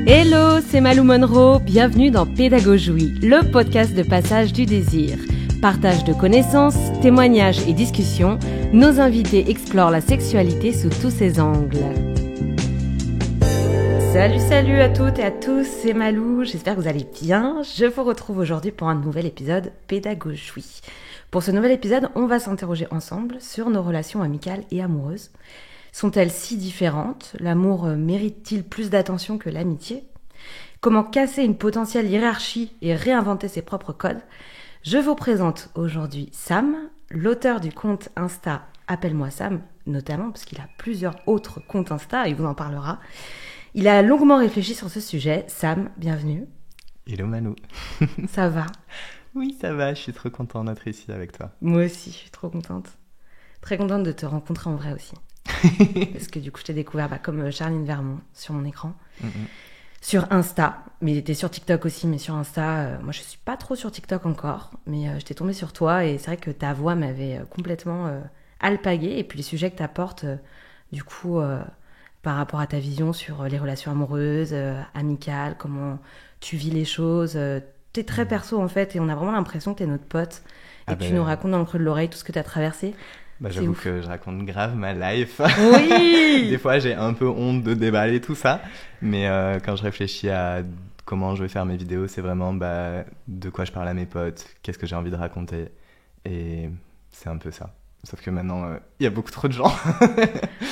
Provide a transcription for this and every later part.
Hello, c'est Malou Monroe, bienvenue dans Pédagogie, le podcast de passage du désir. Partage de connaissances, témoignages et discussions, nos invités explorent la sexualité sous tous ses angles. Salut à toutes et à tous, c'est Malou, j'espère que vous allez bien. Je vous retrouve aujourd'hui pour un nouvel épisode Pédagogie. Pour ce nouvel épisode, on va s'interroger ensemble sur nos relations amicales et amoureuses. Sont-elles si différentes ? L'amour mérite-t-il plus d'attention que l'amitié ? Comment casser une potentielle hiérarchie et réinventer ses propres codes ? Je vous présente aujourd'hui Sam, l'auteur du compte Insta Appelle-moi Sam, notamment parce qu'il a plusieurs autres comptes Insta, il vous en parlera. Il a longuement réfléchi sur ce sujet. Sam, bienvenue. Hello Malou. Ça va ? Oui, ça va, je suis trop contente d'être ici avec toi. Moi aussi, je suis trop contente. Très contente de te rencontrer en vrai aussi. Parce que du coup, je t'ai découvert comme Charline Vermont sur mon écran. Sur Insta, mais t'es sur TikTok aussi, mais sur Insta, moi je suis pas trop sur TikTok encore, mais j'étais tombée sur toi et c'est vrai que ta voix m'avait complètement alpaguée, et puis les sujets que t'apportes, du coup, par rapport à ta vision sur les relations amoureuses, amicales, comment tu vis les choses, t'es très perso en fait, et on a vraiment l'impression que t'es notre pote, et tu nous racontes dans le creux de l'oreille tout ce que t'as traversé. J'avoue que je raconte grave ma life. Oui. Des fois, j'ai un peu honte de déballer tout ça. Mais quand je réfléchis à comment je vais faire mes vidéos, c'est vraiment de quoi je parle à mes potes, qu'est-ce que j'ai envie de raconter. Et c'est un peu ça. Sauf que maintenant, il y a beaucoup trop de gens.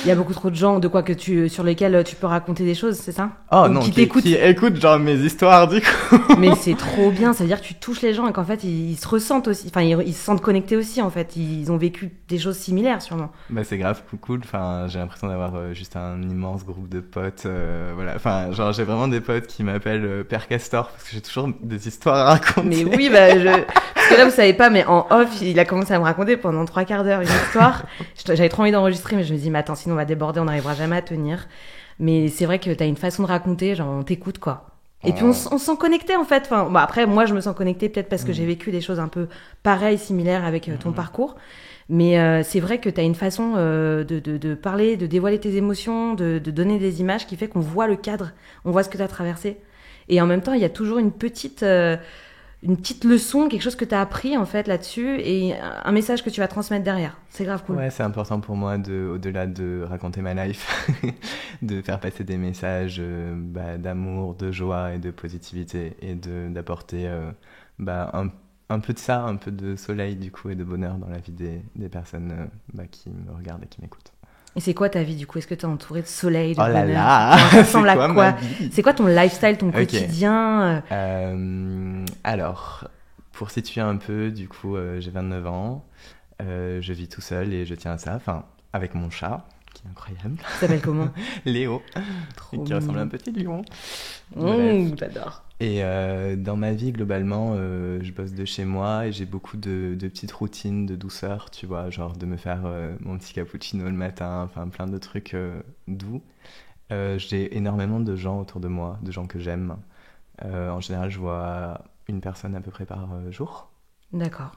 Il y a beaucoup trop de gens sur lesquels tu peux raconter des choses, c'est ça ? Oh non, qui écoutent genre mes histoires du coup. Mais c'est trop bien, ça veut dire que tu touches les gens et qu'en fait ils se ressentent aussi, enfin ils se sentent connectés aussi en fait, ils ont vécu des choses similaires sûrement. C'est grave cool, enfin j'ai l'impression d'avoir juste un immense groupe de potes, voilà, enfin genre j'ai vraiment des potes qui m'appellent Père Castor parce que j'ai toujours des histoires à raconter. Mais oui, parce que là vous savez pas, mais en off il a commencé à me raconter pendant 3/4 d'heure une histoire. J'avais trop envie d'enregistrer, mais je me dis mais attends, sinon on va déborder, on n'arrivera jamais à tenir. Mais c'est vrai que t'as une façon de raconter, genre on t'écoute quoi. Et puis on se sent connecté en fait. Enfin, après moi je me sens connectée peut-être parce que j'ai vécu des choses un peu pareilles, similaires avec ton parcours. Mais c'est vrai que t'as une façon de parler, de dévoiler tes émotions, de donner des images qui fait qu'on voit le cadre, on voit ce que t'as traversé. Et en même temps il y a toujours une petite leçon, quelque chose que tu as appris en fait là-dessus et un message que tu vas transmettre derrière. C'est grave cool. Ouais, c'est important pour moi au-delà de raconter ma life, de faire passer des messages d'amour, de joie et de positivité et d'apporter un peu de ça, un peu de soleil du coup et de bonheur dans la vie des personnes qui me regardent et qui m'écoutent. Et c'est quoi ta vie du coup ? Est-ce que tu es entouré de soleil, de bonheur ? Oh là là, ça ressemble à quoi ? C'est quoi ton lifestyle, ton Okay. quotidien ? Alors, pour situer un peu, du coup, j'ai 29 ans, je vis tout seul et je tiens à ça, enfin, avec mon chat, qui est incroyable. Il s'appelle comment ? Léo, Trop qui ressemble à un petit lion. J'adore. Et dans ma vie, globalement, je bosse de chez moi et j'ai beaucoup de petites routines de douceur, tu vois, genre de me faire mon petit cappuccino le matin, enfin plein de trucs doux. J'ai énormément de gens autour de moi, de gens que j'aime. En général, je vois une personne à peu près par jour. D'accord.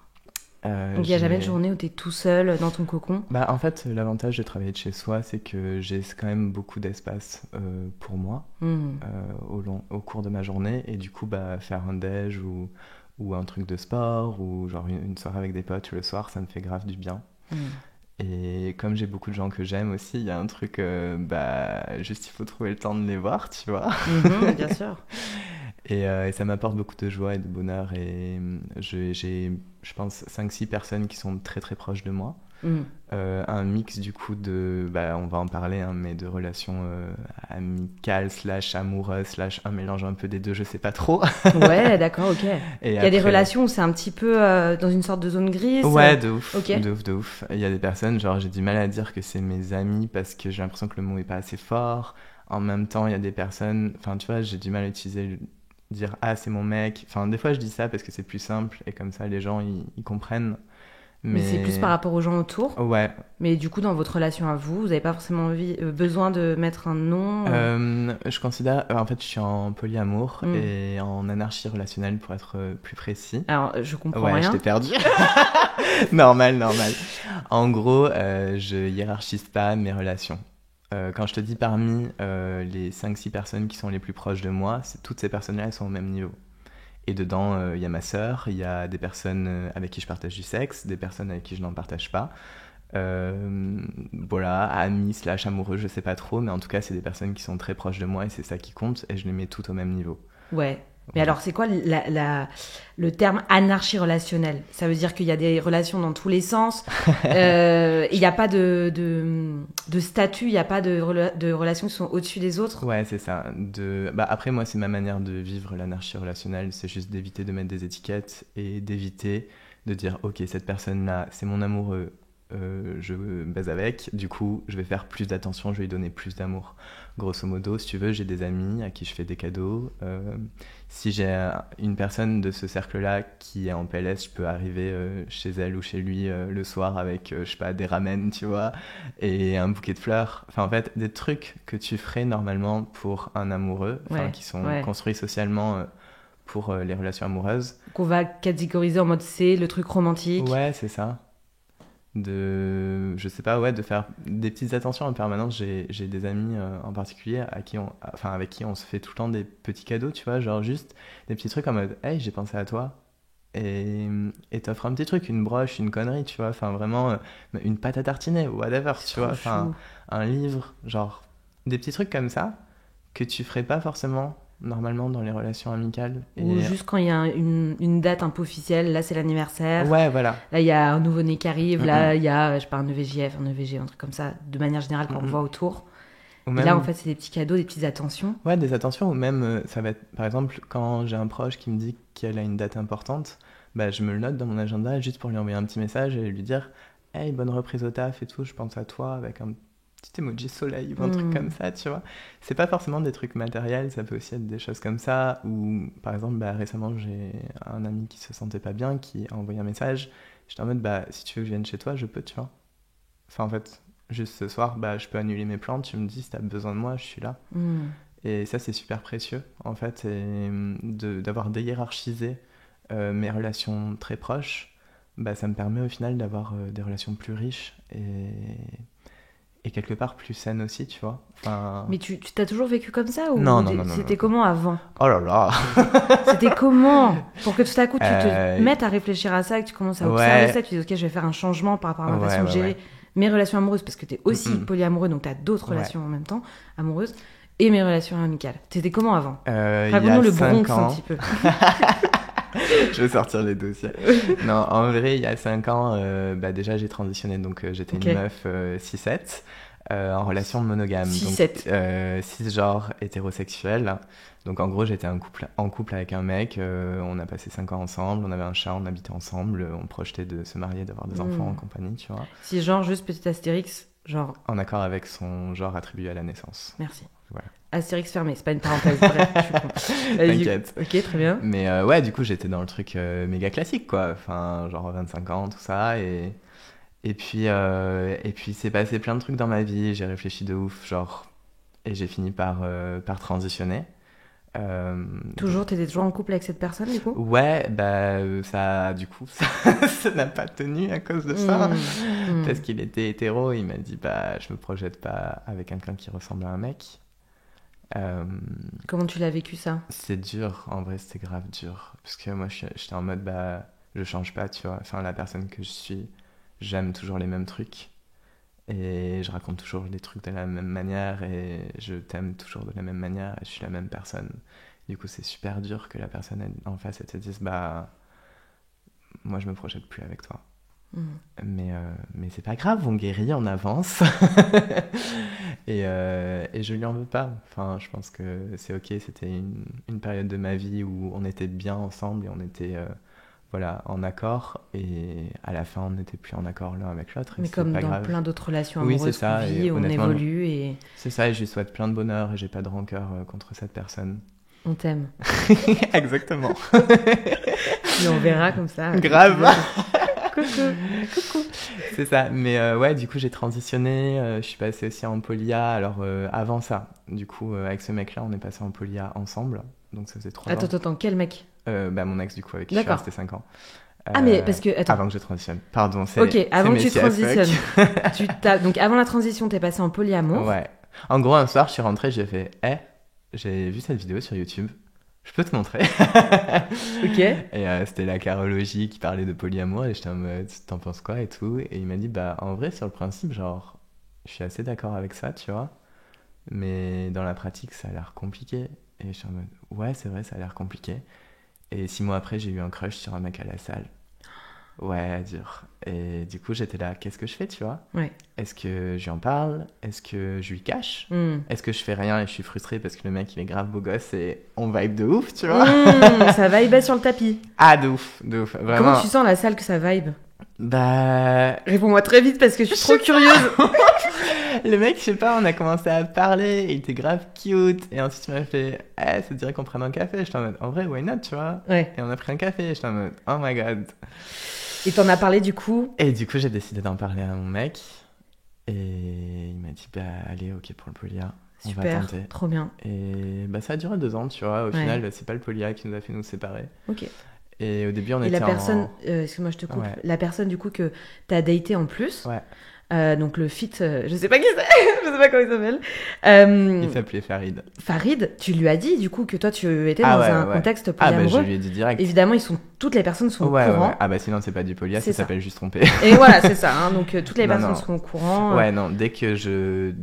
Donc il n'y a jamais de journée où tu es tout seul dans ton cocon ? En fait, l'avantage de travailler de chez soi, c'est que j'ai quand même beaucoup d'espace pour moi au cours de ma journée. Et du coup, faire un déj ou un truc de sport ou genre une soirée avec des potes le soir, ça me fait grave du bien. Et comme j'ai beaucoup de gens que j'aime aussi, il y a un truc, juste il faut trouver le temps de les voir, tu vois. Bien sûr. Et ça m'apporte beaucoup de joie et de bonheur. Et j'ai, je pense, 5-6 personnes qui sont très très proches de moi. Un mix du coup on va en parler, hein, mais de relations amicales / amoureuses / un mélange un peu des deux, je sais pas trop. Ouais, d'accord, ok. Il y a des relations où c'est un petit peu dans une sorte de zone grise. Ouais, de ouf, okay. de ouf. Il y a des personnes, genre j'ai du mal à dire que c'est mes amis parce que j'ai l'impression que le mot est pas assez fort. En même temps, il y a des personnes, enfin tu vois, j'ai du mal à dire c'est mon mec. Enfin des fois je dis ça parce que c'est plus simple et comme ça les gens ils comprennent. Mais c'est plus par rapport aux gens autour. Ouais. Mais du coup, dans votre relation à vous n'avez pas forcément besoin de mettre un nom Je considère... en fait, je suis en polyamour et en anarchie relationnelle, pour être plus précis. Alors, je comprends rien. Ouais, je t'ai perdu. Normal. En gros, je hiérarchise pas mes relations. Quand je te dis parmi les 5-6 personnes qui sont les plus proches de moi, toutes ces personnes-là, elles sont au même niveau. Et dedans, il y a ma sœur, il y a des personnes avec qui je partage du sexe, des personnes avec qui je n'en partage pas. Voilà, amis / amoureux, je sais pas trop, mais en tout cas, c'est des personnes qui sont très proches de moi et c'est ça qui compte, et je les mets toutes au même niveau. Ouais. Mais alors, c'est quoi le terme anarchie relationnelle ? Ça veut dire qu'il y a des relations dans tous les sens. Il n'y a pas de statut, il n'y a pas de relations qui sont au-dessus des autres. Ouais, c'est ça. Après, moi, c'est ma manière de vivre l'anarchie relationnelle. C'est juste d'éviter de mettre des étiquettes et d'éviter de dire, ok, cette personne-là, c'est mon amoureux, je baise avec. Du coup, je vais faire plus d'attention, je vais lui donner plus d'amour. Grosso modo, si tu veux, j'ai des amis à qui je fais des cadeaux. Si j'ai une personne de ce cercle-là qui est en PLS, je peux arriver chez elle ou chez lui le soir avec, je sais pas, des ramen, tu vois, et un bouquet de fleurs. Enfin, en fait, des trucs que tu ferais normalement pour un amoureux, qui sont construits socialement pour les relations amoureuses. Qu'on va catégoriser en mode c'est le truc romantique. Ouais, c'est ça. Je sais pas, de faire des petites attentions en permanence. J'ai des amis en particulier avec qui on se fait tout le temps des petits cadeaux, tu vois, genre juste des petits trucs en mode hey, j'ai pensé à toi, et t'offres un petit truc, une broche, une connerie, tu vois, enfin vraiment une pâte à tartiner, whatever, tu vois, enfin un livre, genre des petits trucs comme ça que tu ferais pas forcément normalement dans les relations amicales. Ou juste quand il y a une date un peu officielle, là c'est l'anniversaire. Ouais, voilà. Là il y a un nouveau-né qui arrive, là il y a, je sais pas, un EVJF, un EVG, un truc comme ça, de manière générale quand on voit autour. Même... Là en fait c'est des petits cadeaux, des petites attentions. Ouais, des attentions, ou même ça va être, par exemple, quand j'ai un proche qui me dit qu'elle a une date importante, je me le note dans mon agenda juste pour lui envoyer un petit message et lui dire « Hey, bonne reprise au taf et tout, je pense à toi » avec un petit emoji soleil ou un truc comme ça, tu vois. C'est pas forcément des trucs matériels, ça peut aussi être des choses comme ça. Ou par exemple, récemment, j'ai un ami qui se sentait pas bien, qui a envoyé un message. J'étais en mode, si tu veux que je vienne chez toi, je peux, tu vois. Enfin, en fait, juste ce soir, je peux annuler mes plans. Tu me dis, si t'as besoin de moi, je suis là. Et ça, c'est super précieux, en fait, et d'avoir déhiérarchisé mes relations très proches, ça me permet au final d'avoir des relations plus riches et quelque part plus saine aussi, tu vois. Enfin... Mais tu t'as toujours vécu comme ça ou non, c'était comment avant ? Oh là là. C'était comment ? Pour que tout à coup tu te mettes à réfléchir à ça, que tu commences à observer ça, que tu dis ok, je vais faire un changement par rapport à ma façon de gérer mes relations amoureuses, parce que t'es aussi polyamoureux, donc t'as d'autres relations en même temps, amoureuses, et mes relations amicales. T'étais comment avant ? Raconte-nous le Bronx un petit peu. Je vais sortir les dossiers. Non, en vrai, il y a 5 ans, déjà j'ai transitionné, donc j'étais une meuf 6-7 en relation monogame. 6-7. Cisgenre hétérosexuel. Donc en gros, j'étais en couple avec un mec, on a passé 5 ans ensemble, on avait un chat, on habitait ensemble, on projetait de se marier, d'avoir des enfants en compagnie, tu vois. Cisgenre, juste petit astérix, genre... En accord avec son genre attribué à la naissance. Merci. Voilà. Astérix fermé, c'est pas une parenthèse, bref, je suis con. T'inquiète. Ok, très bien. Mais du coup, j'étais dans le truc méga classique, quoi. Enfin, genre 25 ans, tout ça. Et puis, c'est passé plein de trucs dans ma vie. J'ai réfléchi de ouf, genre... Et j'ai fini par transitionner. T'étais toujours en couple avec cette personne, du coup ? Ouais, ça n'a pas tenu à cause de ça. Parce qu'il était hétéro, il m'a dit, je me projette pas avec quelqu'un qui ressemble à un mec. Comment tu l'as vécu, ça ? C'est dur, en vrai, c'était grave dur. Parce que moi, j'étais en mode, je change pas, tu vois. Enfin, la personne que je suis, j'aime toujours les mêmes trucs. Et je raconte toujours les trucs de la même manière. Et je t'aime toujours de la même manière. Et je suis la même personne. Du coup, c'est super dur que la personne en face, elle te dise, moi, je me projette plus avec toi. Mais c'est pas grave, on guérit, on avance. et je lui en veux pas. Enfin, je pense que c'est ok. C'était une période de ma vie où on était bien ensemble et on était en accord. Et à la fin, on n'était plus en accord l'un avec l'autre. Mais comme pas dans grave. plein d'autres relations amoureuses, oui, c'est ça, qu'on vit, on évolue. Et... C'est ça, et je lui souhaite plein de bonheur et j'ai pas de rancœur contre cette personne. On t'aime. Exactement. Et on verra comme ça. Grave. Coucou. C'est ça, mais du coup j'ai transitionné, je suis passée aussi en polia. Alors avant ça, du coup avec ce mec là on est passé en polia ensemble, donc ça faisait 3 ans. Attends, quel mec ? Mon ex, du coup, avec qui je suis resté 5 ans. Mais parce que... Attends. Avant que je transitionne, pardon. Ok, avant que tu transitionnes. Donc avant la transition, t'es passé en polyamour. Ouais. En gros, un soir, je suis rentré, j'ai fait « j'ai vu cette vidéo sur YouTube, je peux te montrer ?» Ok. Et c'était la carologie qui parlait de polyamour, et j'étais en mode « T'en penses quoi ?» et tout. Et il m'a dit « Bah, en vrai, sur le principe, genre, je suis assez d'accord avec ça, tu vois. Mais dans la pratique, ça a l'air compliqué. » Et je suis en mode « Ouais, c'est vrai, ça a l'air compliqué. » Et 6 mois après, j'ai eu un crush sur un mec à la salle. Ouais, dur. Et du coup, j'étais là, qu'est-ce que je fais, tu vois? Ouais. Est-ce que je lui en parle? Est-ce que je lui cache? Est-ce que je fais rien et je suis frustrée parce que le mec, il est grave beau gosse et on vibe de ouf, tu vois? Ça vibe sur le tapis. Ah, de ouf, vraiment. Comment tu sens la salle que ça vibe? Bah... Réponds-moi très vite parce que je suis trop curieuse. Le mec, je sais pas, on a commencé à parler, il était grave cute, et ensuite il m'a fait « ça te dirait qu'on prenne un café ?» J'étais en mode « En vrai, why not, tu vois ?» Ouais. Et on a pris un café, j'étais en mode « Oh my god !» Et t'en as parlé du coup? Et du coup, j'ai décidé d'en parler à mon mec, et il m'a dit « Bah allez, ok pour le polia, on va Super, tenter. » trop bien. Et bah ça a duré 2 ans, tu vois, au final, c'est pas le polia qui nous a fait nous séparer. Ok. Et au début, on Et était la personne, excuse-moi, je te coupe, Ouais. la personne du coup que t'as daté en plus, Ouais. donc le fit, je sais pas qui c'est, je sais pas comment il s'appelle. Il s'appelait Farid. Farid, tu lui as dit du coup que toi tu étais dans un contexte Ah bah polyamoureux. je lui ai dit direct. Évidemment, toutes les personnes sont au courant. Ouais. Ah bah sinon c'est pas du polia, ça s'appelle juste tromper. Et voilà, c'est ça. Hein, donc toutes les personnes sont au courant. Ouais, non, dès que je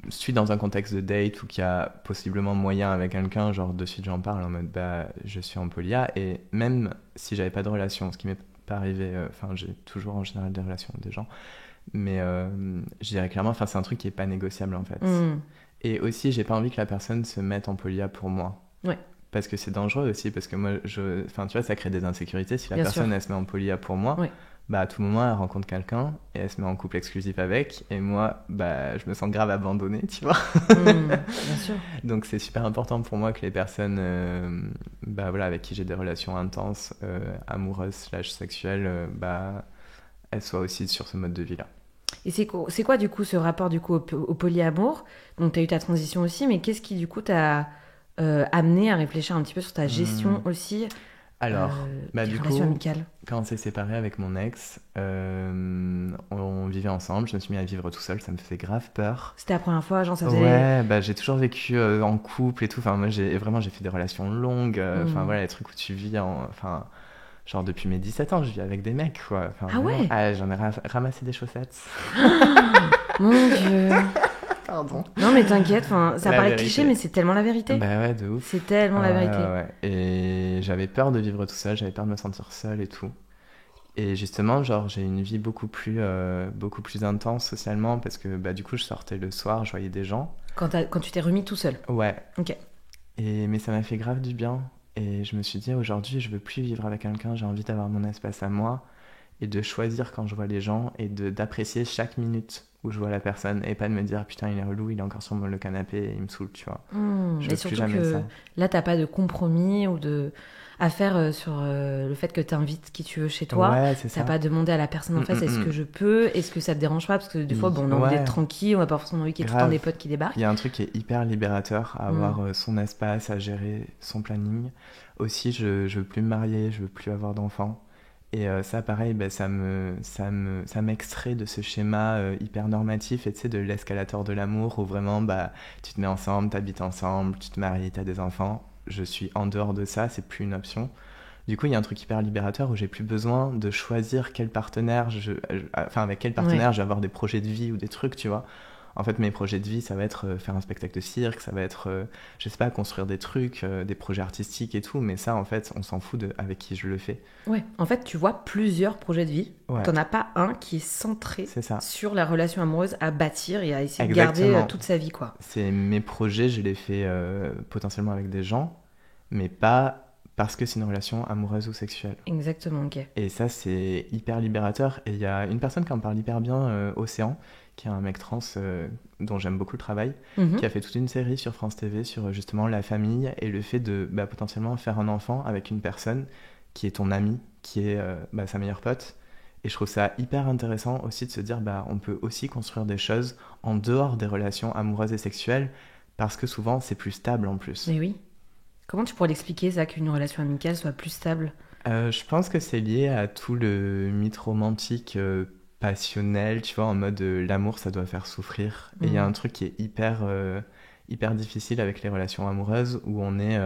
suis dans un contexte de date ou qu'il y a possiblement moyen avec quelqu'un, genre de suite j'en parle en mode bah je suis en polia, et même si j'avais pas de relation, ce qui m'est pas arrivé, enfin j'ai toujours en général des relations avec des gens, mais je dirais clairement, enfin c'est un truc qui est pas négociable en fait. Et aussi j'ai pas envie que la personne se mette en polia pour moi. Ouais. Parce que c'est dangereux aussi, parce que moi, enfin, tu vois, ça crée des insécurités. Si la personne, elle se met en polia pour moi, bah, à tout moment, elle rencontre quelqu'un et elle se met en couple exclusif avec. Et moi, bah, je me sens grave abandonnée, tu vois. Bien sûr. Donc, c'est super important pour moi que les personnes bah, voilà, avec qui j'ai des relations intenses, amoureuses / sexuelles, bah, elles soient aussi sur ce mode de vie-là. Et c'est quoi, du coup, ce rapport du coup, au polyamour? Donc, tu as eu ta transition aussi, mais qu'est-ce qui, du coup, t'a amené à réfléchir un petit peu sur ta gestion aussi Alors, bah, des du relations coup, amicales? quand on s'est séparés avec mon ex, on vivait ensemble, je me suis mis à vivre tout seul, ça me faisait grave peur. C'était la première fois, genre ça faisait... Ouais, bah j'ai toujours vécu en couple et tout, enfin moi j'ai fait des relations longues, enfin voilà, les trucs où tu vis enfin... Genre depuis mes 17 ans, je vis avec des mecs, quoi. Enfin, ah ouais? Ah, j'en ai ramassé des chaussettes. Mon Dieu. Pardon. Non mais t'inquiète, ça paraît vérité. cliché mais c'est tellement la vérité. Bah ouais, de ouf. C'est tellement la vérité. Ouais. Et j'avais peur de vivre tout seul, j'avais peur de me sentir seul et tout. Et justement, genre j'ai une vie beaucoup plus intense socialement parce que bah du coup je sortais le soir, je voyais des gens. Quand tu t'es remis tout seul? Ouais. Ok. Mais ça m'a fait grave du bien. Et je me suis dit, aujourd'hui, je veux plus vivre avec quelqu'un, j'ai envie d'avoir mon espace à moi et de choisir quand je vois les gens et d'apprécier chaque minute où je vois la personne et pas de me dire, putain, il est relou, il est encore sur le canapé, il me saoule, tu vois. Et surtout que là, t'as pas de compromis ou à faire sur le fait que t'invites qui tu veux chez toi. Ouais, c'est ça. T'as pas demandé à la personne en face, est-ce que je peux? Est-ce que ça te dérange pas? Parce que des fois, on a envie d'être tranquille, on a pas forcément envie qu'il y ait tout le temps des potes qui débarquent. Il y a un truc qui est hyper libérateur à avoir son espace, à gérer son planning. Aussi, je veux plus me marier, je veux plus avoir d'enfants. Et ça, pareil, bah, ça m'extrait de ce schéma hyper normatif et tu sais, de l'escalator de l'amour où vraiment, bah, tu te mets ensemble, t'habites ensemble, tu te maries, t'as des enfants. Je suis en dehors de ça, c'est plus une option. Du coup, il y a un truc hyper libérateur où j'ai plus besoin de choisir quel partenaire, avec quel partenaire je vais avoir des projets de vie ou des trucs, tu vois. En fait, mes projets de vie, ça va être faire un spectacle de cirque, ça va être, je sais pas, construire des trucs, des projets artistiques et tout, mais ça, en fait, on s'en fout avec qui je le fais. Ouais, en fait, tu vois plusieurs projets de vie. Ouais. T'en as pas un qui est centré sur la relation amoureuse à bâtir et à essayer de garder toute sa vie, quoi. C'est mes projets, je les fais potentiellement avec des gens, mais pas parce que c'est une relation amoureuse ou sexuelle. Exactement, ok. Et ça, c'est hyper libérateur. Et il y a une personne qui en parle hyper bien, Océan, qui est un mec trans dont j'aime beaucoup le travail, qui a fait toute une série sur France TV sur justement la famille et le fait de potentiellement faire un enfant avec une personne qui est ton ami, qui est sa meilleure pote. Et je trouve ça hyper intéressant aussi de se dire on peut aussi construire des choses en dehors des relations amoureuses et sexuelles parce que souvent c'est plus stable en plus. Mais oui. Comment tu pourrais l'expliquer ça, qu'une relation amicale soit plus stable ? Je pense que c'est lié à tout le mythe romantique passionnel, tu vois, en mode l'amour, ça doit faire souffrir. Et il y a un truc qui est hyper difficile avec les relations amoureuses où on est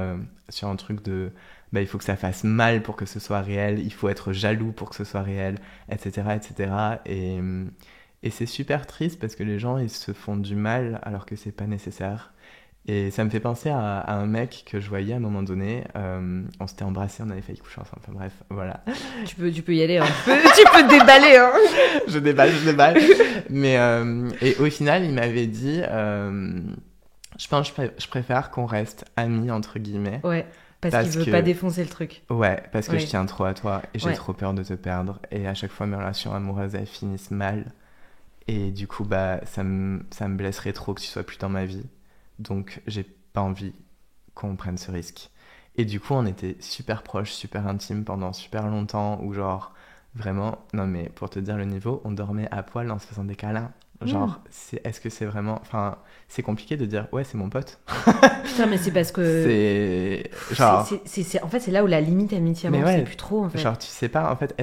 sur un truc de bah, il faut que ça fasse mal pour que ce soit réel, il faut être jaloux pour que ce soit réel, etc. etc. Et c'est super triste parce que les gens ils se font du mal alors que c'est pas nécessaire. Et ça me fait penser à un mec que je voyais à un moment donné. On s'était embrassés, on avait failli coucher ensemble. Enfin bref, voilà. Tu peux y aller, hein. Tu peux te déballer. Hein. je déballe. Mais et au final, il m'avait dit, je pense que je préfère qu'on reste amis entre guillemets. Ouais. Parce qu'il veut pas défoncer le truc. Ouais, parce que je tiens trop à toi et j'ai trop peur de te perdre. Et à chaque fois, mes relations amoureuses, elles finissent mal. Et du coup, bah, ça me blesserait trop que tu sois plus dans ma vie. Donc, j'ai pas envie qu'on prenne ce risque. Et du coup, on était super proches, super intimes pendant super longtemps. Où genre, vraiment, non mais pour te dire le niveau, on dormait à poil en se faisant des câlins. Genre, est-ce que c'est vraiment... Enfin, c'est compliqué de dire, ouais, c'est mon pote. Putain, mais c'est parce que... C'est... Genre... En fait, c'est là où la limite amitié-amour, c'est plus trop, en fait. Genre, tu sais pas, en fait,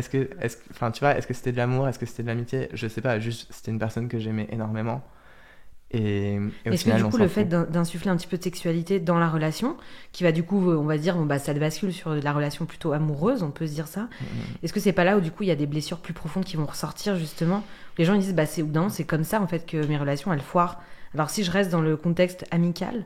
enfin, tu vois, est-ce que c'était de l'amour, est-ce que c'était de l'amitié? Je sais pas, juste, c'était une personne que j'aimais énormément. Et au est-ce final, que du coup, le fait d'insuffler un petit peu de sexualité dans la relation, qui va du coup, on va dire, ça bascule sur la relation plutôt amoureuse, on peut se dire ça. Est-ce que c'est pas là où du coup, il y a des blessures plus profondes qui vont ressortir, justement? Les gens ils disent, c'est comme ça, en fait, que mes relations, elles foirent. Alors si je reste dans le contexte amical,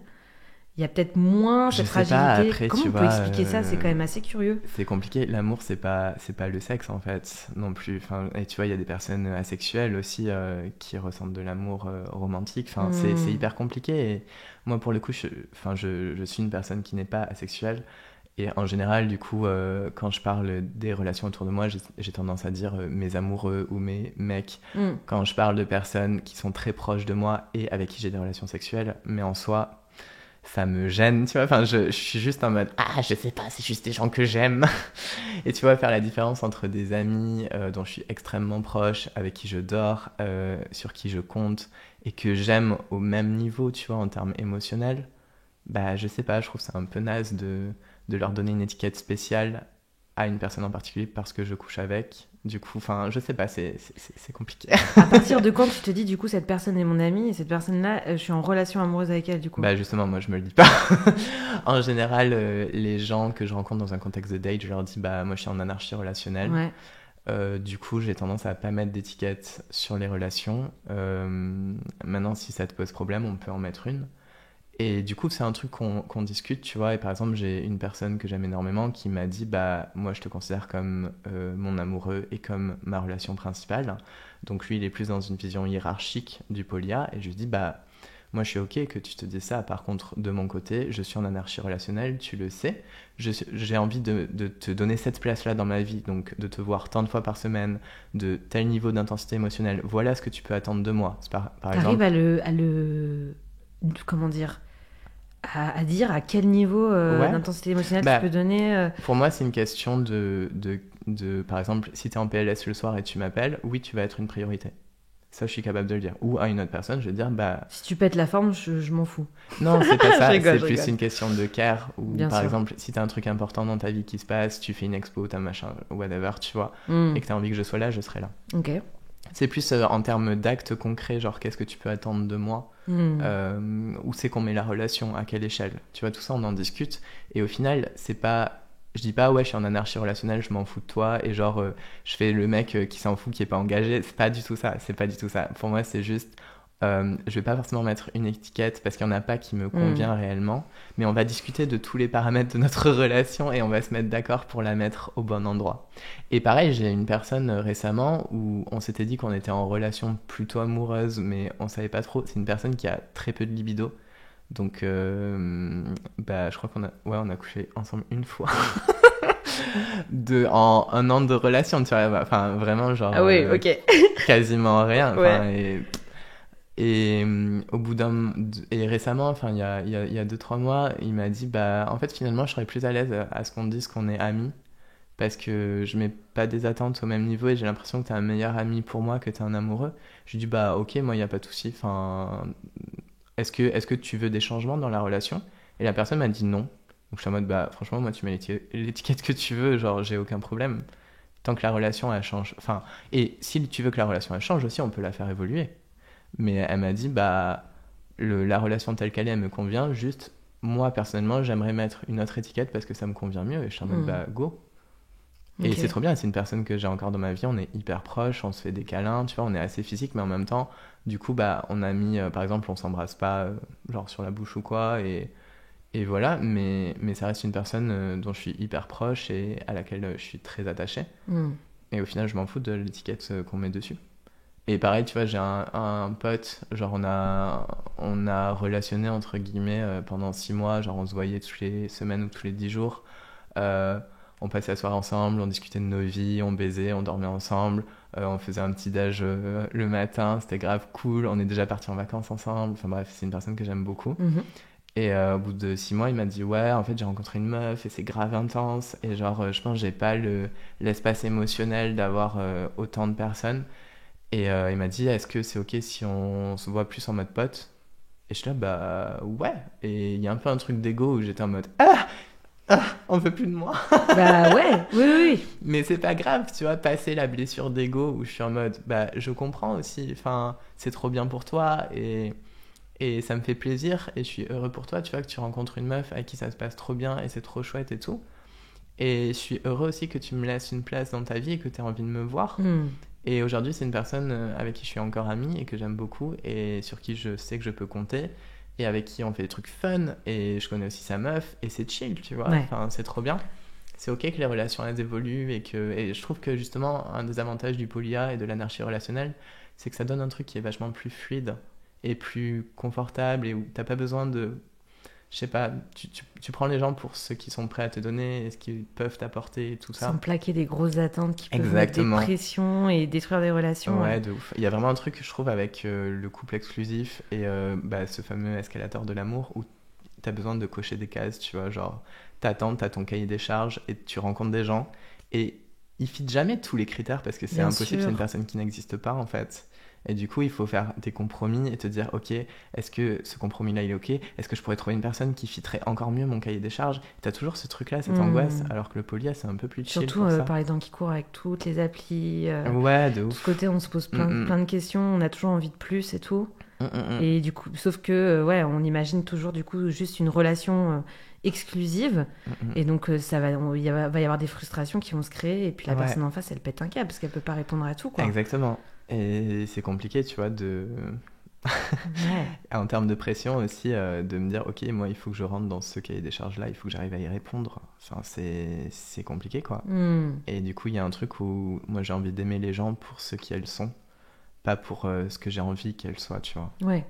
il y a peut-être moins cette fragilité. Après, comment on peut expliquer ça? C'est quand même assez curieux. C'est compliqué. L'amour, c'est pas le sexe, en fait, non plus. Enfin, et tu vois, il y a des personnes asexuelles aussi qui ressentent de l'amour romantique. Enfin, c'est hyper compliqué. Et moi, pour le coup, je suis une personne qui n'est pas asexuelle. Et en général, du coup, quand je parle des relations autour de moi, j'ai tendance à dire mes amoureux ou mes mecs. Quand je parle de personnes qui sont très proches de moi et avec qui j'ai des relations sexuelles, mais en soi... ça me gêne, tu vois, enfin je suis juste en mode je sais pas, c'est juste des gens que j'aime. Et tu vois, faire la différence entre des amis dont je suis extrêmement proche, avec qui je dors, sur qui je compte et que j'aime au même niveau, tu vois, en termes émotionnels, bah je sais pas, je trouve ça un peu naze de leur donner une étiquette spéciale à une personne en particulier parce que je couche avec. Du coup, enfin, je sais pas, c'est compliqué. À partir de quand tu te dis, du coup, cette personne est mon amie et cette personne-là, je suis en relation amoureuse avec elle, du coup? Bah justement, moi, je me le dis pas. En général, les gens que je rencontre dans un contexte de date, je leur dis, bah moi, je suis en anarchie relationnelle. Du coup, j'ai tendance à pas mettre d'étiquette sur les relations. Maintenant, si ça te pose problème, on peut en mettre une. Et du coup, c'est un truc qu'on discute, tu vois. Et par exemple, j'ai une personne que j'aime énormément qui m'a dit, bah, moi, je te considère comme mon amoureux et comme ma relation principale. Donc lui, il est plus dans une vision hiérarchique du polia. Et je lui dis, bah, moi, je suis OK que tu te dises ça. Par contre, de mon côté, je suis en anarchie relationnelle, tu le sais. J'ai envie de te donner cette place-là dans ma vie, donc de te voir tant de fois par semaine, de tel niveau d'intensité émotionnelle. Voilà ce que tu peux attendre de moi. Par exemple... T'arrives à le... Comment dire, à dire à quel niveau d'intensité émotionnelle tu peux donner Pour moi, c'est une question de par exemple, si tu es en PLS le soir et tu m'appelles, oui, tu vas être une priorité. Ça, je suis capable de le dire. Ou à une autre personne, je vais dire, bah... si tu pètes la forme, je m'en fous. Non, c'est pas ça. C'est plus une question de care. Ou Bien par sûr. exemple, si tu as un truc important dans ta vie qui se passe, tu fais une expo, t'as machin, whatever, tu vois, et que tu as envie que je sois là, je serai là. Ok. C'est plus en termes d'actes concrets, genre qu'est-ce que tu peux attendre de moi, où c'est qu'on met la relation, à quelle échelle, tu vois, tout ça on en discute, et au final c'est pas, je dis pas ouais je suis en anarchie relationnelle, je m'en fous de toi, et genre je fais le mec qui s'en fout, qui est pas engagé, c'est pas du tout ça, pour moi c'est juste, je vais pas forcément mettre une étiquette parce qu'il y en a pas qui me convient réellement, mais on va discuter de tous les paramètres de notre relation et on va se mettre d'accord pour la mettre au bon endroit. Et pareil, j'ai une personne récemment où on s'était dit qu'on était en relation plutôt amoureuse, mais on savait pas trop. C'est une personne qui a très peu de libido, donc je crois on a couché ensemble une fois. En un an de relation, tu vois, enfin vraiment genre ok. quasiment rien, ouais. Et au bout et récemment, enfin il y a 2-3 mois, il m'a dit bah en fait finalement je serais plus à l'aise à ce qu'on dise qu'on est amis parce que je mets pas des attentes au même niveau et j'ai l'impression que t'es un meilleur ami pour moi que t'es un amoureux. Je lui dis bah ok, moi il y a pas de souci, enfin est-ce que tu veux des changements dans la relation? Et la personne m'a dit non. Donc je suis en mode bah franchement moi tu mets l'étiquette que tu veux, genre j'ai aucun problème. tant que la relation elle change, enfin, et si tu veux que la relation elle change aussi, on peut la faire évoluer. Mais elle m'a dit, bah, la relation telle qu'elle est, elle me convient, juste, moi, personnellement, j'aimerais mettre une autre étiquette parce que ça me convient mieux, et je suis en mode, bah, go. Et c'est trop bien, c'est une personne que j'ai encore dans ma vie, on est hyper proches, on se fait des câlins, tu vois, on est assez physique, mais en même temps, du coup, bah, on a mis, par exemple, on s'embrasse pas, genre sur la bouche ou quoi, et voilà, mais ça reste une personne dont je suis hyper proche et à laquelle je suis très attaché. Et au final, je m'en fous de l'étiquette qu'on met dessus. Et pareil, tu vois, j'ai un pote, genre on a relationné entre guillemets pendant 6 mois, genre on se voyait toutes les semaines ou tous les 10 jours. On passait la soirée ensemble, on discutait de nos vies, on baisait, on dormait ensemble, on faisait un petit déj le matin, c'était grave cool, on est déjà partis en vacances ensemble. Enfin bref, c'est une personne que j'aime beaucoup. Et au bout de 6 mois, il m'a dit ouais, en fait j'ai rencontré une meuf et c'est grave intense et genre je pense que j'ai pas l'espace émotionnel d'avoir autant de personnes. Et il m'a dit est-ce que c'est ok si on se voit plus en mode pote? Et je suis là bah ouais. Et il y a un peu un truc d'ego où j'étais en mode on veut plus de moi. Bah ouais, oui. Mais c'est pas grave, tu vois, passer la blessure d'ego où je suis en mode bah je comprends aussi, enfin c'est trop bien pour toi et ça me fait plaisir et je suis heureux pour toi, tu vois, que tu rencontres une meuf avec qui ça se passe trop bien et c'est trop chouette et tout. Et je suis heureux aussi que tu me laisses une place dans ta vie et que tu aies envie de me voir. Et aujourd'hui, c'est une personne avec qui je suis encore amie et que j'aime beaucoup et sur qui je sais que je peux compter et avec qui on fait des trucs fun et je connais aussi sa meuf et c'est chill, tu vois. Enfin, c'est trop bien. C'est ok que les relations elles évoluent et je trouve que justement un des avantages du polia et de l'anarchie relationnelle, c'est que ça donne un truc qui est vachement plus fluide et plus confortable et où t'as pas besoin de, je sais pas, tu prends les gens pour ce qu'ils sont prêts à te donner et ce qu'ils peuvent t'apporter et tout ça. Sans plaquer des grosses attentes qui peuvent mettre des pressions et détruire des relations. Ouais, de ouf. Il y a vraiment un truc que je trouve avec le couple exclusif et ce fameux escalator de l'amour où t'as besoin de cocher des cases, tu vois, genre t'as ton cahier des charges et tu rencontres des gens et ils fit jamais tous les critères parce que c'est impossible, c'est une personne qui n'existe pas en fait. Et du coup, il faut faire des compromis et te dire, ok, est-ce que ce compromis-là, il est ok? Est-ce que je pourrais trouver une personne qui fitterait encore mieux mon cahier des charges? T'as toujours ce truc-là, cette angoisse, alors que le polia, c'est un peu plus chill. Surtout par les temps qui courent avec toutes les applis. Ouais, de ouf. De ce côté, on se pose plein de questions, on a toujours envie de plus et tout. Et du coup, sauf que, on imagine toujours du coup juste une relation exclusive. Et donc, il va y avoir des frustrations qui vont se créer. Et puis la personne en face, elle pète un câble parce qu'elle peut pas répondre à tout, quoi. Exactement. Et c'est compliqué, tu vois, en termes de pression aussi, de me dire, ok, moi, il faut que je rentre dans ce cahier des charges-là, il faut que j'arrive à y répondre. Enfin, c'est compliqué, quoi. Et du coup, il y a un truc où moi, j'ai envie d'aimer les gens pour ce qu'elles sont, pas pour ce que j'ai envie qu'elles soient, tu vois. Ouais.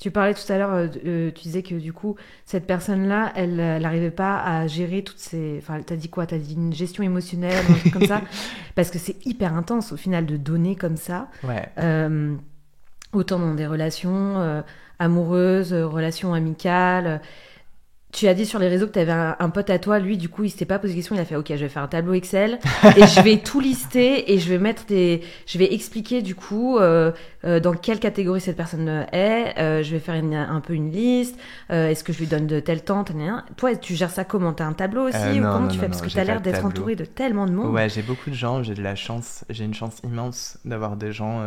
Tu parlais tout à l'heure, tu disais que du coup, cette personne-là, elle n'arrivait pas à gérer toutes ces... Enfin, t'as dit quoi? T'as dit une gestion émotionnelle, un truc comme ça? Parce que c'est hyper intense, au final, de donner comme ça. Ouais. Autant dans des relations amoureuses, relations amicales... Tu as dit sur les réseaux que tu avais un pote à toi, lui, du coup, il s'était pas posé de question, il a fait, ok, je vais faire un tableau Excel et je vais tout lister et je vais expliquer du coup dans quelle catégorie cette personne est, je vais faire un peu une liste, est-ce que je lui donne de tel temps, toi, tu gères ça comment? T'as un tableau aussi ou comment tu fais? Parce que t'as l'air d'être entouré de tellement de monde. Ouais, j'ai beaucoup de gens, j'ai une chance immense d'avoir des gens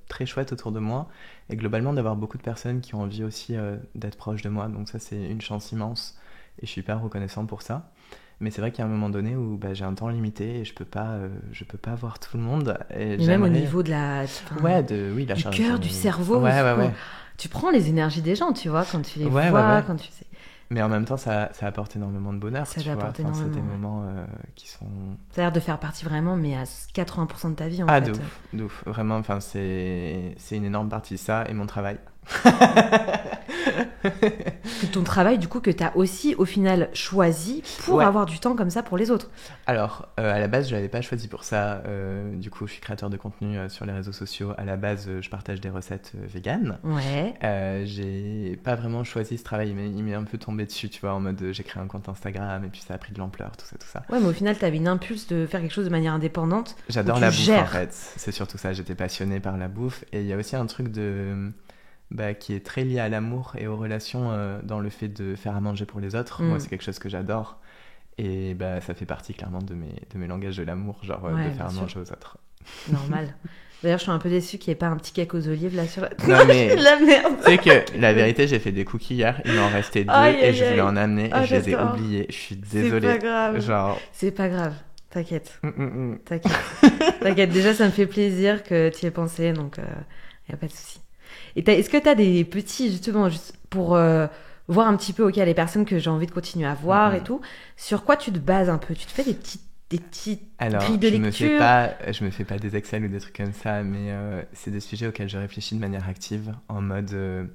très chouettes autour de moi et globalement d'avoir beaucoup de personnes qui ont envie aussi d'être proches de moi, donc ça c'est une chance immense et je suis hyper reconnaissant pour ça. Mais c'est vrai qu'il y a un moment donné où j'ai un temps limité et je peux pas voir tout le monde. Et même au niveau de la du cœur, du cerveau, tu prends les énergies des gens, tu vois, quand tu les vois, quand tu sais. Mais en même temps, ça apporte énormément de bonheur. Ça apporte énormément. C'est des moments qui sont... Ça a l'air de faire partie vraiment, mais à 80% de ta vie, en fait. De ouf. Vraiment, enfin, c'est une énorme partie de ça et mon travail. Ton travail, du coup, que tu as aussi, au final, choisi pour avoir du temps comme ça pour les autres. Alors, à la base, je l'avais pas choisi pour ça. Du coup, je suis créateur de contenu sur les réseaux sociaux. À la base, je partage des recettes véganes. Ouais. J'ai pas vraiment choisi ce travail, mais il m'est un peu tombé dessus, tu vois, en mode j'ai créé un compte Instagram et puis ça a pris de l'ampleur, tout ça. Ouais, mais au final, t'avais une impulse de faire quelque chose de manière indépendante. J'adore la bouffe, en fait. C'est surtout ça, j'étais passionnée par la bouffe. Et il y a aussi un truc qui est très lié à l'amour et aux relations dans le fait de faire à manger pour les autres. Moi, c'est quelque chose que j'adore. Et bah, ça fait partie clairement de mes langages de l'amour, genre de faire manger aux autres. Normal. D'ailleurs, je suis un peu déçue qu'il n'y ait pas un petit cake aux olives là sur la... Non, mais la merde. Tu sais que la vérité, j'ai fait des cookies hier, il m'en restait 2 et je voulais en amener et je les ai oubliés. Je suis désolée. C'est pas grave. Genre... C'est pas grave. T'inquiète. T'inquiète. Déjà, ça me fait plaisir que tu y aies pensé, donc y a pas de souci. Et est-ce que t'as des petits, justement, juste pour voir un petit peu, ok, les personnes que j'ai envie de continuer à voir et tout, sur quoi tu te bases un peu? Tu te fais des petites grilles de lecture? Je me fais pas des Excel ou des trucs comme ça, mais c'est des sujets auxquels je réfléchis de manière active, en mode...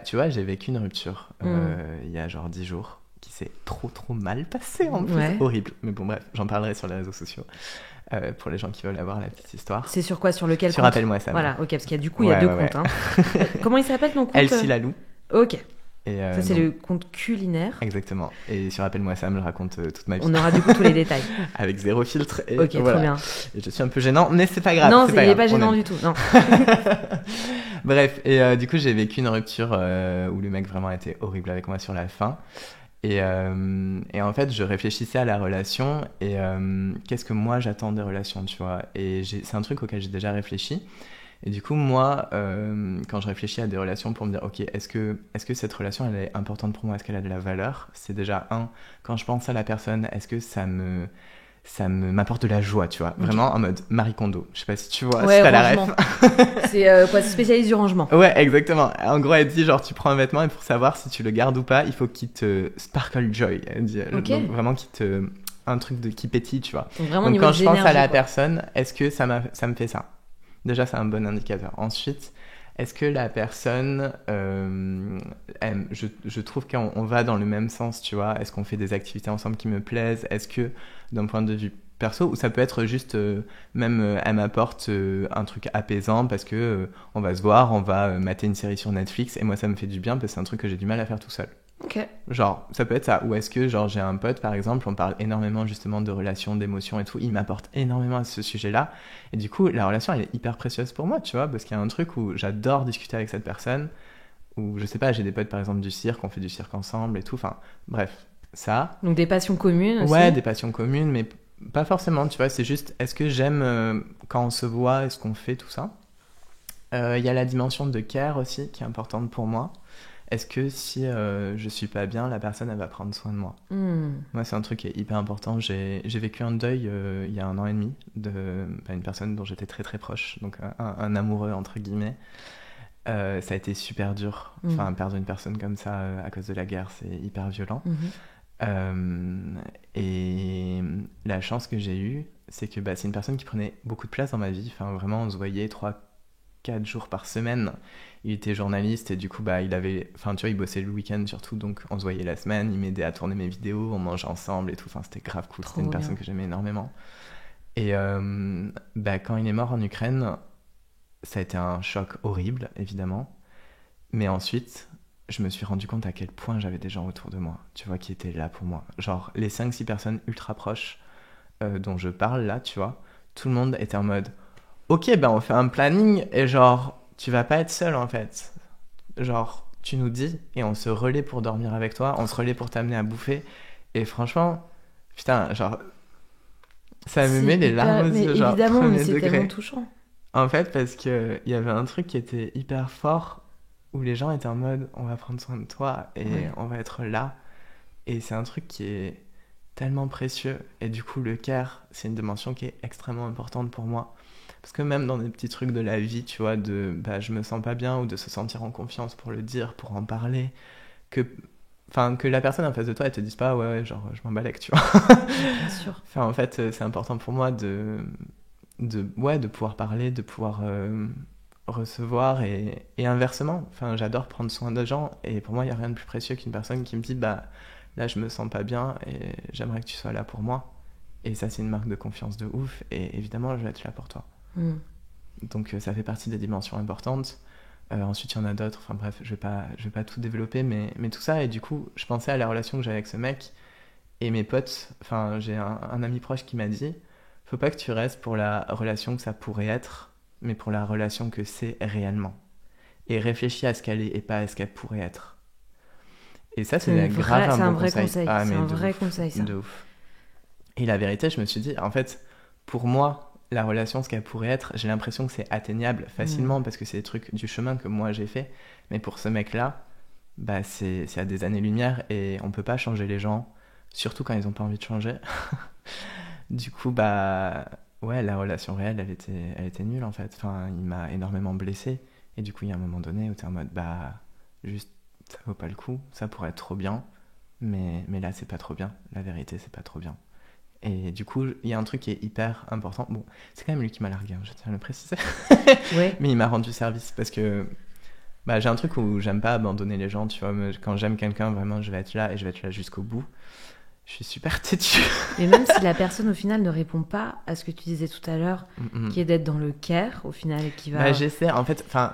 tu vois, j'ai vécu une rupture il y a genre 10 jours, qui s'est trop mal passée en plus. Horrible. Mais bon, bref, j'en parlerai sur les réseaux sociaux. Pour les gens qui veulent avoir la petite histoire. C'est sur quoi? Sur lequel Sur compte? Appelle-moi Sam. Voilà, ok, parce qu'il y a deux comptes. Hein. Comment il s'appelle ton compte? Elsie Lalou. Ok. Et ça, c'est le compte culinaire. Exactement. Et sur Appelle-moi Sam, je raconte toute ma vie. On aura du coup tous les détails. Avec 0 filtre. Et ok, voilà. trop bien. Et je suis un peu gênant, mais c'est pas grave. Non, il n'est pas gênant du tout. Non. Bref, et du coup, j'ai vécu une rupture où le mec vraiment était horrible avec moi sur la fin. Et en fait, je réfléchissais à la relation et qu'est-ce que moi j'attends des relations, tu vois. Et c'est un truc auquel j'ai déjà réfléchi. Et du coup, moi, quand je réfléchis à des relations pour me dire, ok, est-ce que cette relation, elle est importante pour moi? Est-ce qu'elle a de la valeur? C'est déjà quand je pense à la personne, est-ce que ça m'apporte de la joie, tu vois. Vraiment en mode Marie Kondo. Je sais pas si tu vois, si t'as la ref. C'est quoi, c'est spécialiste du rangement. Ouais, exactement. En gros, elle dit genre, tu prends un vêtement et pour savoir si tu le gardes ou pas, il faut qu'il te sparkle joy. Elle dit donc, vraiment un truc qui pétille, tu vois. Donc quand je pense à la personne, est-ce que ça me fait ça? Déjà, c'est un bon indicateur. Ensuite, est-ce que la personne, je trouve qu'on va dans le même sens, tu vois? Est-ce qu'on fait des activités ensemble qui me plaisent? Est-ce que, d'un point de vue perso, ou ça peut être juste, même, elle m'apporte un truc apaisant parce que on va se voir, on va mater une série sur Netflix, et moi, ça me fait du bien parce que c'est un truc que j'ai du mal à faire tout seul. Ok. Genre, ça peut être ça. Ou est-ce que, genre, j'ai un pote, par exemple, on parle énormément justement de relations, d'émotions et tout, il m'apporte énormément à ce sujet-là. Et du coup, la relation, elle est hyper précieuse pour moi, tu vois, parce qu'il y a un truc où j'adore discuter avec cette personne, ou je sais pas, j'ai des potes, par exemple, du cirque, on fait du cirque ensemble et tout, enfin, bref, ça. Donc des passions communes aussi? Ouais, des passions communes, mais pas forcément, tu vois, c'est juste, est-ce que j'aime quand on se voit, est-ce qu'on fait tout ça? Il y a la dimension de care aussi, qui est importante pour moi. Est-ce que si je suis pas bien, la personne, elle va prendre soin de moi? Moi, c'est un truc qui est hyper important. J'ai vécu un deuil il y a 1 an et demi d'une personne dont j'étais très très proche, donc un amoureux, entre guillemets. Ça a été super dur. Enfin, perdre une personne comme ça à cause de la guerre, c'est hyper violent. Et la chance que j'ai eue, c'est que c'est une personne qui prenait beaucoup de place dans ma vie. Enfin, vraiment, on se voyait 3-4 jours par semaine. Il était journaliste et du coup, il bossait le week-end surtout, donc on se voyait la semaine, il m'aidait à tourner mes vidéos, on mangeait ensemble et tout, enfin, c'était grave cool, c'était une personne que j'aimais énormément. Et quand il est mort en Ukraine, ça a été un choc horrible, évidemment, mais ensuite, je me suis rendu compte à quel point j'avais des gens autour de moi, tu vois, qui étaient là pour moi. Genre, les 5-6 personnes ultra proches dont je parle là, tu vois, tout le monde était en mode, ok, on fait un planning et genre, tu vas pas être seul en fait. Genre, tu nous dis et on se relaie pour dormir avec toi, on se relaie pour t'amener à bouffer. Et franchement, putain, genre, ça me met les larmes aux yeux, genre, évidemment, premier mais c'est degré. tellement touchant. En fait, parce qu'il y avait un truc qui était hyper fort où les gens étaient en mode, on va prendre soin de toi et on va être là. Et c'est un truc qui est tellement précieux. Et du coup, le care, c'est une dimension qui est extrêmement importante pour moi. Parce que même dans des petits trucs de la vie, tu vois, je me sens pas bien, ou de se sentir en confiance pour le dire, pour en parler, que la personne en face de toi, elle te dise pas, ouais, genre, je m'en balèque, tu vois. Bien sûr. Enfin, en fait, c'est important pour moi de pouvoir parler, de pouvoir recevoir et inversement. Enfin, j'adore prendre soin de gens et pour moi, il n'y a rien de plus précieux qu'une personne qui me dit, là, je me sens pas bien et j'aimerais que tu sois là pour moi. Et ça, c'est une marque de confiance de ouf et évidemment, je vais être là pour toi. Donc ça fait partie des dimensions importantes. Ensuite il y en a d'autres, enfin bref, je vais pas tout développer, mais tout ça. Et du coup je pensais à la relation que j'avais avec ce mec et mes potes. Enfin, j'ai un ami proche qui m'a dit, faut pas que tu restes pour la relation que ça pourrait être, mais pour la relation que c'est réellement, et réfléchis à ce qu'elle est et pas à ce qu'elle pourrait être. Et ça, c'est grave un bon conseil. C'est un vrai conseil, ça. De ouf. Et la vérité, je me suis dit, en fait, pour moi, la relation, ce qu'elle pourrait être, j'ai l'impression que c'est atteignable facilement parce que c'est des trucs du chemin que moi j'ai fait. Mais pour ce mec-là, bah, c'est à des années-lumière et on peut pas changer les gens, surtout quand ils ont pas envie de changer. Du coup, bah, ouais, la relation réelle, elle était nulle en fait. Enfin, il m'a énormément blessé. Et du coup, il y a un moment donné où t'es en mode, bah, juste, ça vaut pas le coup, ça pourrait être trop bien. Mais là, c'est pas trop bien. La vérité, c'est pas trop bien. Et du coup, il y a un truc qui est hyper important. Bon, c'est quand même lui qui m'a largué, hein, je tiens à le préciser. Ouais. Mais il m'a rendu service parce que bah, j'ai un truc où j'aime pas abandonner les gens, tu vois. Quand j'aime quelqu'un, vraiment, je vais être là et je vais être là jusqu'au bout. Je suis super têtue. Mais même si la personne, au final, ne répond pas à ce que tu disais tout à l'heure, qui est d'être dans le care, au final, et qui va... Bah, j'essaie, en fait, enfin...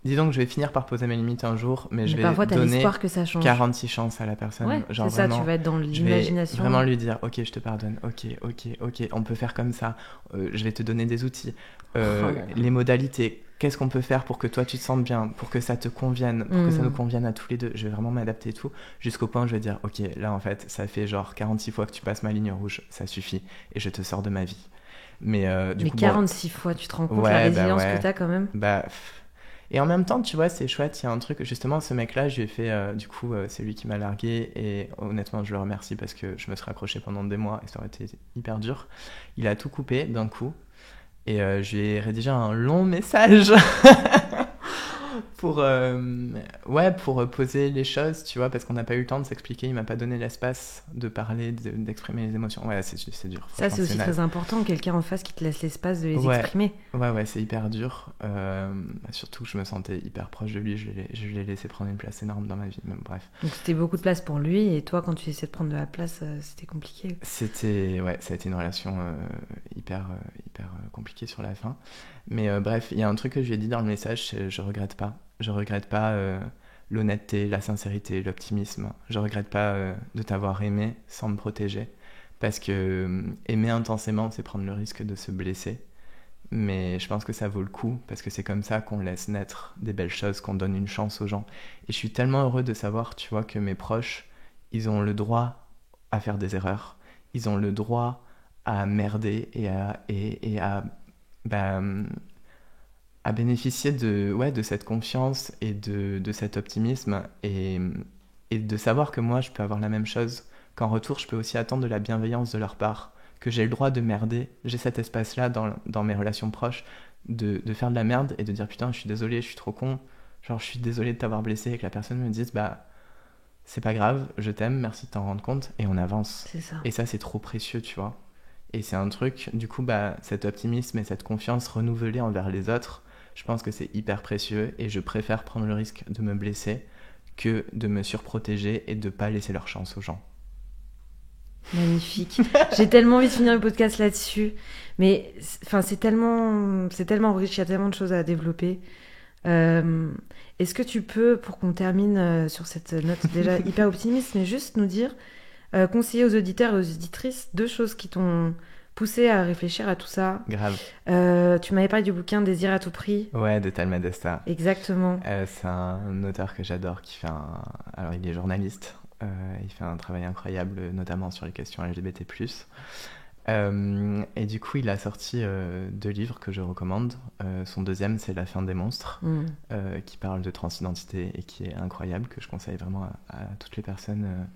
Disons que je vais finir par poser mes limites un jour, mais je vais parfois, t'as donner l'espoir que ça change. 46 chances à la personne. Ouais, genre c'est ça, vraiment, tu vas être dans je l'imagination. vais vraiment lui dire, ok, je te pardonne, ok, on peut faire comme ça, je vais te donner des outils, les modalités, qu'est-ce qu'on peut faire pour que toi tu te sentes bien, pour que ça te convienne, pour que ça nous convienne à tous les deux. Je vais vraiment m'adapter et tout, jusqu'au point où je vais dire, ok, là en fait, ça fait genre 46 fois que tu passes ma ligne rouge, ça suffit, et je te sors de ma vie. Mais du coup, 46 fois, tu te rends compte ouais, la résilience ouais. que t'as quand même? Bah... Et en même temps, tu vois, c'est chouette, il y a un truc, justement, ce mec-là, je lui ai fait, du coup, c'est lui qui m'a largué, et honnêtement, je le remercie parce que je me serais accroché pendant des mois, et ça aurait été hyper dur. Il a tout coupé d'un coup, et je lui ai rédigé un long message pour, pour poser les choses, tu vois, parce qu'on n'a pas eu le temps de s'expliquer, il m'a pas donné l'espace de parler, d'exprimer les émotions. Ouais, c'est dur. Ça, c'est aussi très important, quelqu'un en face qui te laisse l'espace de les exprimer. Ouais, c'est hyper dur. Surtout que je me sentais hyper proche de lui, je l'ai laissé prendre une place énorme dans ma vie, même bref. Donc c'était beaucoup de place pour lui, et toi, quand tu essaies de prendre de la place, c'était compliqué. Ça a été une relation hyper compliquée sur la fin. Mais bref, il y a un truc que je lui ai dit dans le message, c'est je regrette pas. Je regrette pas l'honnêteté, la sincérité, l'optimisme. Je regrette pas de t'avoir aimé sans me protéger. Parce que aimer intensément, c'est prendre le risque de se blesser. Mais je pense que ça vaut le coup, parce que c'est comme ça qu'on laisse naître des belles choses, qu'on donne une chance aux gens. Et je suis tellement heureux de savoir, tu vois, que mes proches, ils ont le droit à faire des erreurs. Ils ont le droit à merder et à bénéficier de cette confiance et de cet optimisme et de savoir que moi, je peux avoir la même chose, qu'en retour, je peux aussi attendre de la bienveillance de leur part, que j'ai le droit de merder, j'ai cet espace-là dans mes relations proches, de faire de la merde et de dire putain, je suis désolé, je suis trop con, genre je suis désolé de t'avoir blessé et que la personne me dise bah c'est pas grave, je t'aime, merci de t'en rendre compte et on avance. C'est ça. Et ça, c'est trop précieux, tu vois. Et c'est un truc, du coup, bah, cet optimisme et cette confiance renouvelée envers les autres, je pense que c'est hyper précieux et je préfère prendre le risque de me blesser que de me surprotéger et de pas laisser leur chance aux gens. Magnifique. J'ai tellement envie de finir le podcast là-dessus, mais c'est tellement riche, il y a tellement de choses à développer. Est-ce que tu peux, pour qu'on termine sur cette note déjà hyper optimiste, mais juste nous dire, conseiller aux auditeurs et aux auditrices 2 choses qui t'ont poussé à réfléchir à tout ça. Grave. Tu m'avais parlé du bouquin Désir à tout prix. Ouais, de Talma Desta. Exactement. C'est un auteur que j'adore qui fait alors il est journaliste, il fait un travail incroyable, notamment sur les questions LGBT+. Et du coup, il a sorti 2 livres que je recommande. Son deuxième, c'est La fin des monstres, qui parle de transidentité et qui est incroyable, que je conseille vraiment à toutes les personnes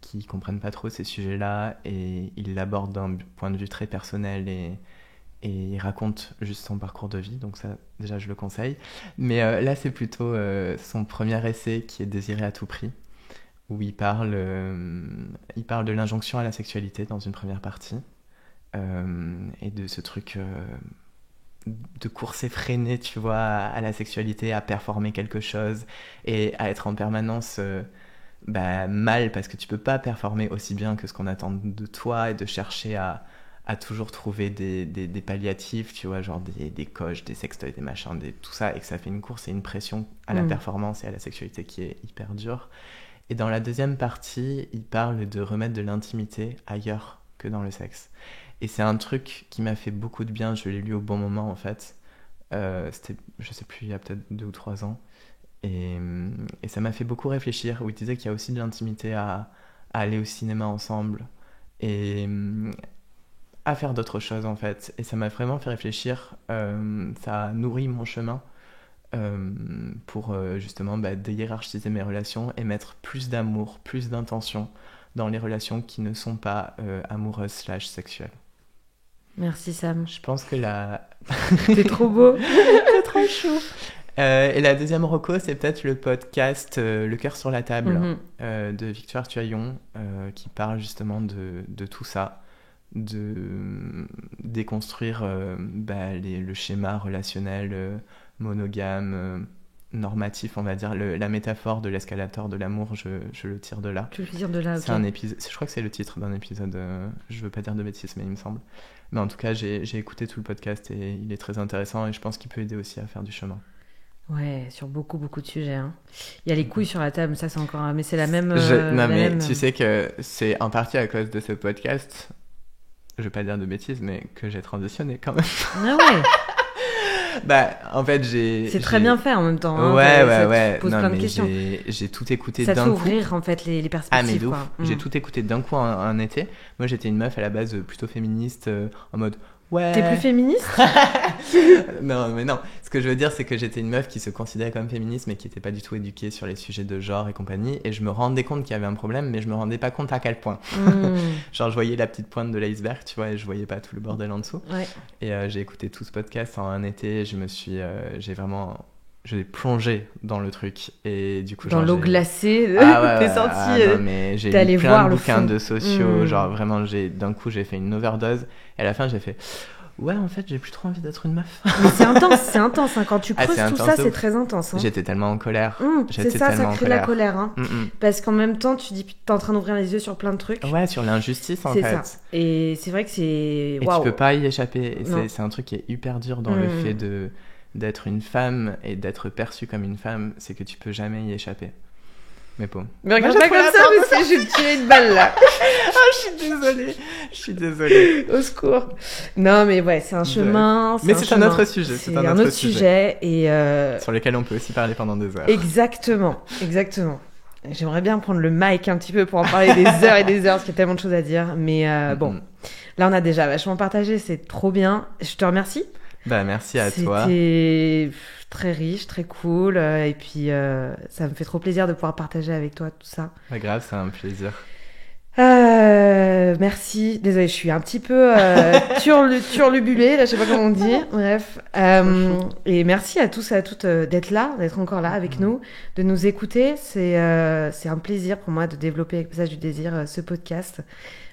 qui comprennent pas trop ces sujets-là. Et il l'aborde d'un point de vue très personnel et il raconte juste son parcours de vie. Donc ça, déjà, je le conseille. Mais là, c'est plutôt son premier essai qui est Désiré à tout prix, où il parle de l'injonction à la sexualité dans une première partie. Et de ce truc de course effrénée, tu vois, à la sexualité, à performer quelque chose et à être en permanence mal, parce que tu peux pas performer aussi bien que ce qu'on attend de toi et de chercher à toujours trouver des palliatifs, tu vois, genre des coches, des sextoys, des machins, tout ça, et que ça fait une course et une pression à la performance et à la sexualité qui est hyper dure. Et dans la deuxième partie, il parle de remettre de l'intimité ailleurs que dans le sexe. Et c'est un truc qui m'a fait beaucoup de bien, je l'ai lu au bon moment en fait. C'était, je sais plus, il y a peut-être 2 ou 3 ans. Et ça m'a fait beaucoup réfléchir, où il disait qu'il y a aussi de l'intimité à aller au cinéma ensemble et à faire d'autres choses en fait. Et ça m'a vraiment fait réfléchir, ça a nourri mon chemin pour justement déhiérarchiser mes relations et mettre plus d'amour, plus d'intention dans les relations qui ne sont pas amoureuses / sexuelles. Merci Sam. Je pense que T'es trop beau. T'es trop chou. Et la deuxième reco, c'est peut-être le podcast Le cœur sur la table de Victoire Tuaillon qui parle justement de tout ça, de déconstruire le schéma relationnel monogame, normatif, on va dire, la métaphore de l'escalator de l'amour, je le tire de là. Tu le tires de là, ok. C'est un épisode, je crois que c'est le titre d'un épisode, je veux pas dire de bêtises, mais il me semble. Mais en tout cas, j'ai écouté tout le podcast et il est très intéressant et je pense qu'il peut aider aussi à faire du chemin. Ouais, sur beaucoup de sujets. Hein. Il y a les couilles sur la table, ça c'est encore... Mais c'est la même... Tu sais que c'est en partie à cause de ce podcast, je vais pas dire de bêtises, mais que j'ai transitionné quand même. Ah ouais. En fait, c'est très bien fait en même temps. Hein, ouais. Tu poses plein de questions. J'ai tout écouté d'un coup. Ça te fait ouvrir en fait les perspectives. Ah, mais j'ai tout écouté d'un coup un été. Moi, j'étais une meuf à la base plutôt féministe, en mode... Ouais. T'es plus féministe? Non, mais non. Ce que je veux dire, c'est que j'étais une meuf qui se considérait comme féministe, mais qui n'était pas du tout éduquée sur les sujets de genre et compagnie. Et je me rendais compte qu'il y avait un problème, mais je me rendais pas compte à quel point. Genre, je voyais la petite pointe de l'iceberg, tu vois, et je voyais pas tout le bordel en dessous. Ouais. Et j'ai écouté tout ce podcast en un été. J'ai plongé dans le truc et du coup dans l'eau glacée t'es sorti non, mais j'ai lu plein de bouquins de sociaux, genre vraiment d'un coup j'ai fait une overdose et à la fin j'ai fait ouais en fait j'ai plus trop envie d'être une meuf. Mais c'est intense hein. Quand tu creuses tout ça c'est très intense hein. J'étais tellement en colère. C'est ça crée la colère hein. Parce qu'en même temps tu dis t'es en train d'ouvrir les yeux sur plein de trucs. Ouais, sur l'injustice en fait. C'est ça. Et c'est vrai que c'est et tu peux pas y échapper et c'est un truc qui est hyper dur dans le fait d'être une femme et d'être perçue comme une femme, c'est que tu peux jamais y échapper. Mais bon. Mais regarde pas comme ça parce que j'ai tiré une balle là. Je suis désolée. Au secours. Non mais ouais, c'est un chemin. Mais c'est un autre sujet. C'est un autre sujet et sur lequel on peut aussi parler pendant des heures. Exactement. J'aimerais bien prendre le mic un petit peu pour en parler des heures et des heures parce qu'il y a tellement de choses à dire. Mais bon, là on a déjà vachement partagé, c'est trop bien. Je te remercie. Merci à toi. C'était très riche, très cool. Et puis, ça me fait trop plaisir de pouvoir partager avec toi tout ça. Pas grave, c'est un plaisir. Merci. Désolée, je suis un petit peu turlubulée, là, je sais pas comment on dit. Bref. Et merci à tous et à toutes d'être là, d'être encore là avec nous, de nous écouter. C'est un plaisir pour moi de développer avec Passage du Désir ce podcast.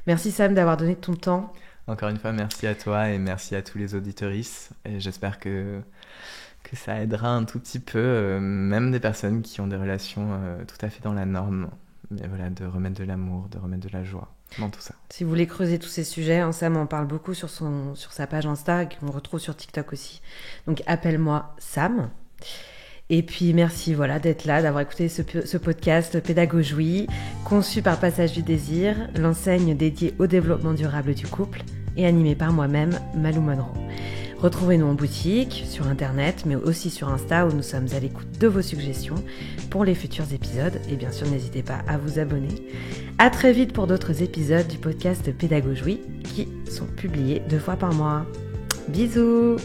Merci Sam d'avoir donné ton temps. Encore une fois, merci à toi et merci à tous les auditeuristes. Et j'espère que ça aidera un tout petit peu, même des personnes qui ont des relations tout à fait dans la norme. Mais voilà, de remettre de l'amour, de remettre de la joie dans tout ça. Si vous voulez creuser tous ces sujets, Sam en parle beaucoup sur sa page Insta, qu'on retrouve sur TikTok aussi. Donc appelle-moi Sam. Et puis merci d'être là, d'avoir écouté ce podcast Pédagogie, conçu par Passage du Désir, l'enseigne dédiée au développement durable du couple et animé par moi-même, Malou Monroe. Retrouvez-nous en boutique, sur internet, mais aussi sur Insta où nous sommes à l'écoute de vos suggestions pour les futurs épisodes. Et bien sûr, n'hésitez pas à vous abonner. À très vite pour d'autres épisodes du podcast Pédagogie qui sont publiés 2 fois par mois. Bisous!